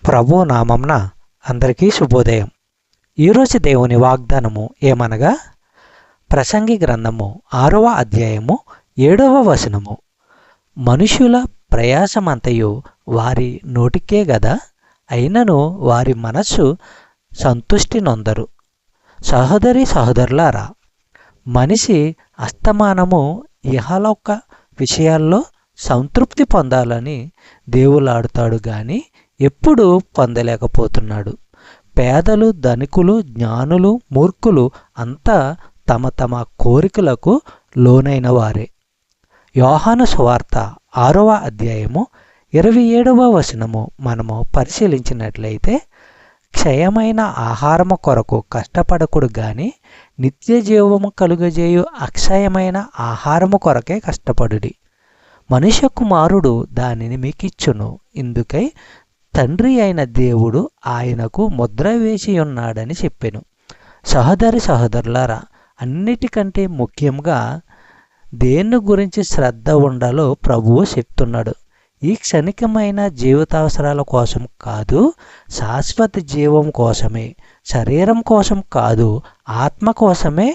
ప్రభు నామంన అందరికీ శుభోదయం. ఈరోజు దేవుని వాగ్దానము ఏమనగా, ప్రసంగి గ్రంథము 6వ అధ్యాయము 7వ వచనము. మనుష్యుల ప్రయాసమంతయు వారి నోటికే గదా, అయినను వారి మనస్సు సంతుష్టి నొందరు. సహోదరి సహోదరులారా, మనిషి అస్తమానము ఇహలోక విషయాల్లో సంతృప్తి పొందాలని దేవులాడుతాడు గాని ఎప్పుడూ పొందలేకపోతున్నాడు. పేదలు, ధనికులు, జ్ఞానులు, మూర్ఖులు అంతా తమ తమ కోరికలకు లోనైన వారే. యోహాను సువార్త 6వ అధ్యాయము 27వ వచనము మనము పరిశీలించినట్లయితే, క్షయమైన ఆహారము కొరకు కష్టపడకుడు గాని నిత్య జీవము కలుగజేయు అక్షయమైన ఆహారము కొరకే కష్టపడుడి. మనుష్య కుమారుడు దానిని మీకిచ్చును. ఇందుకై తండ్రి అయిన దేవుడు ఆయనకు ముద్ర వేసి ఉన్నాడని చెప్పెను. సహోదరి సహోదరులారా, అన్నిటికంటే ముఖ్యంగా దేని గురించి శ్రద్ధ ఉండాలో ప్రభువు చెప్తున్నాడు. ఈ క్షణికమైన జీవితావసరాల కోసం కాదు, శాశ్వత జీవం కోసమే, శరీరం కోసం కాదు, ఆత్మ కోసమే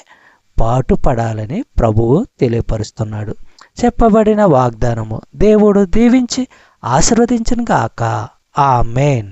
పాటుపడాలని ప్రభువు తెలియపరుస్తున్నాడు. చెప్పబడిన వాగ్దానము దేవుడు దీవించి ఆశీర్వదించును గాక. ఆమేన్.